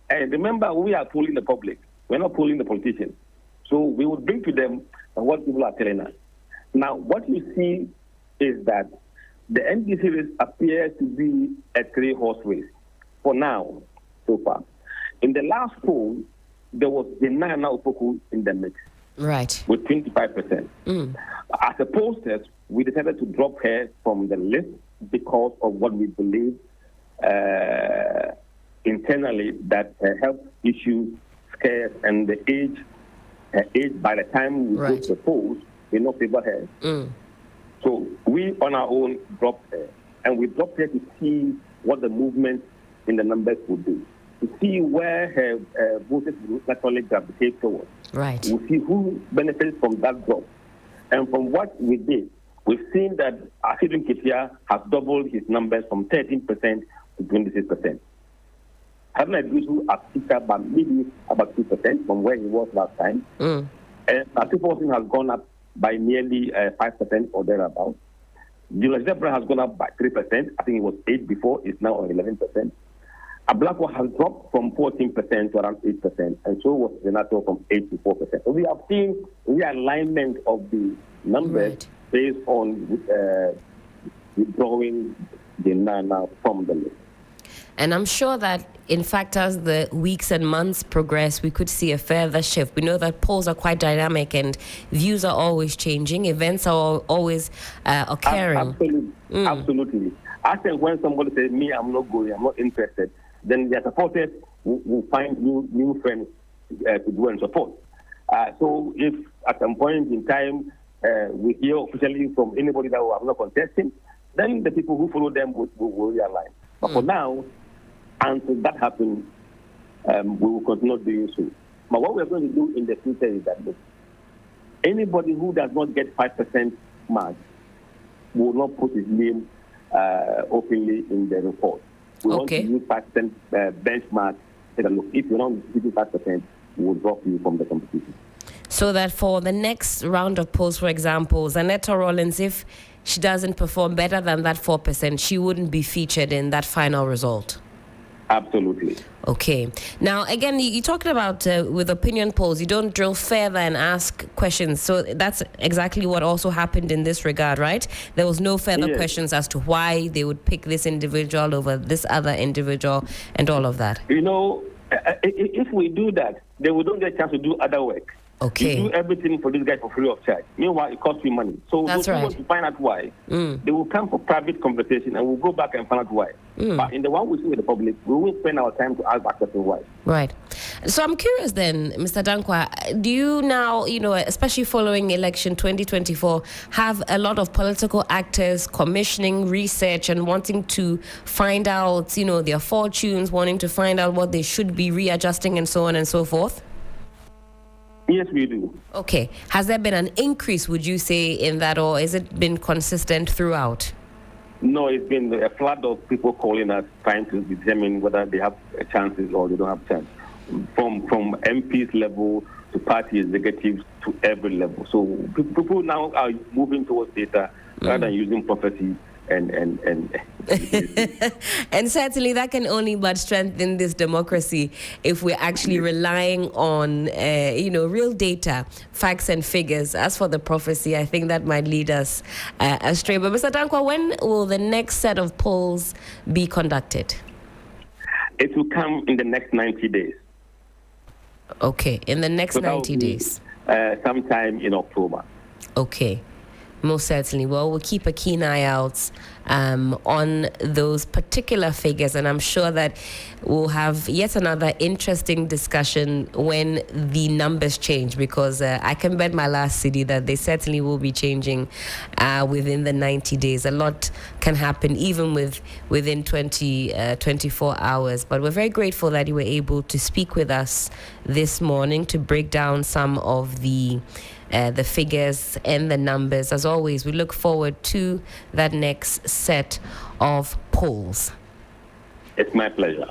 And remember, we are polling the public. We're not polling the politicians. So we will bring to them what people are telling us. Now, what you see is that the NDC race appears to be a three-horse race for now, so far. In the last poll, there was Nana Opoku in the mix. Right. With 25%. As a pollsters, we decided to drop her from the list because of what we believe internally, that her health issues, scares, and the age by the time we go to the polls, will not favor her. So we on our own dropped her, and we dropped her to see what the movement in the numbers would do, to see where her voters would naturally gravitate towards. Right. We'll see who benefits from that drop. And from what we did, we've seen that Asidun Ketia has doubled his numbers from 13% to 26%. Haruna Iddrisu has picked up by maybe about 2% from where he was last time. And Atiku has gone up by nearly 5% or thereabouts. Julius Debra has gone up by 3%. I think it was 8 before. It's now on 11%. Ablakwa has dropped from 14% to around 8%, and so was Senator from 8 to 4%. So we have seen realignment of the numbers based on withdrawing the Nana from the list. And I'm sure that, in fact, as the weeks and months progress, we could see a further shift. We know that polls are quite dynamic and views are always changing. Events are always occurring. Absolutely. I think when somebody says, me, I'm not going, I'm not interested, then their supporters will find new friends to go and support. So if at some point in time we hear officially from anybody that I'm not contesting, then the people who follow them will realign. But for now, until that happens, we will continue doing so. But what we're going to do in the future is that anybody who does not get 5% mark will not put his name openly in the report. We want to use 5% benchmark. Say that, look, if you're not getting 5%, we will drop you from the competition. So that for the next round of polls, for example, Zanetta Rawlings, if she doesn't perform better than that 4%, she wouldn't be featured in that final result. Absolutely. Okay. Now, again, you're talking about with opinion polls, you don't drill further and ask questions. So that's exactly what also happened in this regard, right? There was no further questions as to why they would pick this individual over this other individual and all of that. You know, if we do that, then we don't get a chance to do other work. Okay. You do everything for this guy for free of charge. Meanwhile, it costs you money. So those who want to find out why, they will come for private conversation and we'll go back and find out why. But in the one we see with the public, we won't spend our time to ask that question why. Right. So I'm curious then, Mr. Dankwa, do you now, especially following election 2024, have a lot of political actors commissioning research and wanting to find out, their fortunes, wanting to find out what they should be readjusting and so on and so forth? Yes, we do. Okay. Has there been an increase, would you say, in that, or has it been consistent throughout? No, it's been a flood of people calling us, trying to determine whether they have chances or they don't have chance. From MPs level to party executives to every level. So people now are moving towards data rather than using prophecy and and certainly that can only but strengthen this democracy if we're actually relying on real data, facts and figures. As for the prophecy, I think that might lead us astray. But Mr. Dankwa, when will the next set of polls be conducted? It will come in the next 90 days. Okay, in the next 90 days. Sometime in October. Okay. Most certainly. Well, we'll keep a keen eye out on those particular figures, and I'm sure that we'll have yet another interesting discussion when the numbers change, because I can bet my last city that they certainly will be changing within the 90 days. A lot can happen even within 24 hours. But we're very grateful that you were able to speak with us this morning to break down some of the figures and the numbers. As always, we look forward to that next set of polls. It's my pleasure.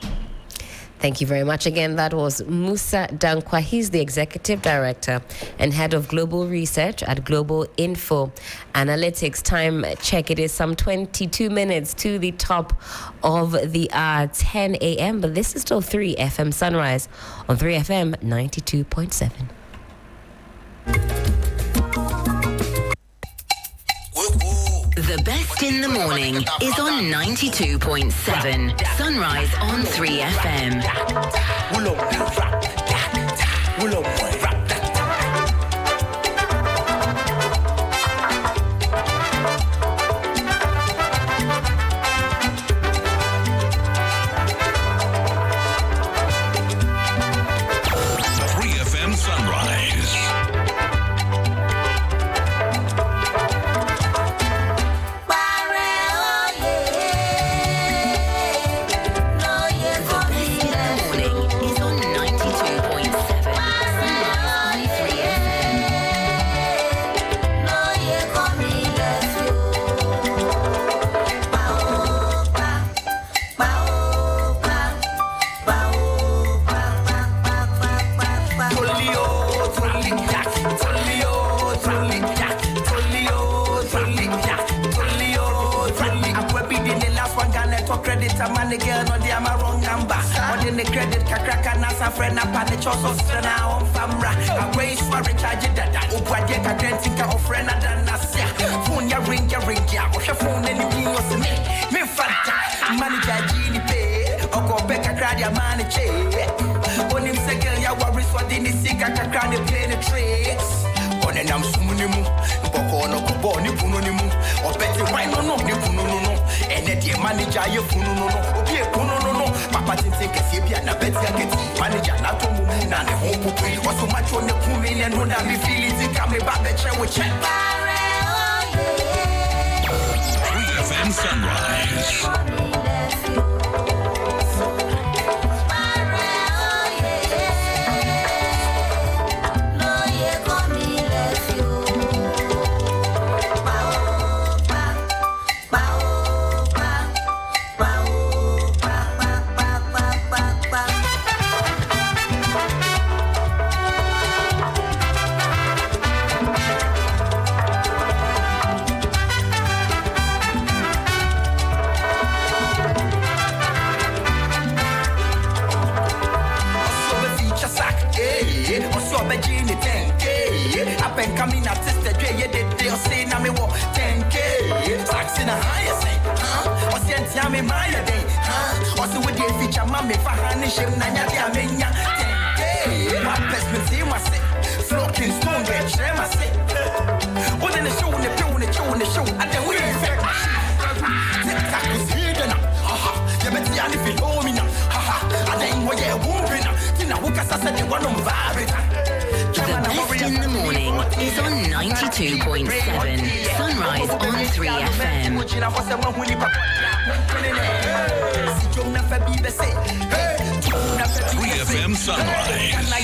Thank you very much. Again, that was Musa Dankwa. He's the Executive Director and Head of Global Research at Global Info Analytics. Time check. It is some 22 minutes to the top of the hour, 10 a.m. But this is still 3FM Sunrise on 3FM 92.7. The best in the morning is on 92.7. Sunrise on 3FM. FM Sunrise.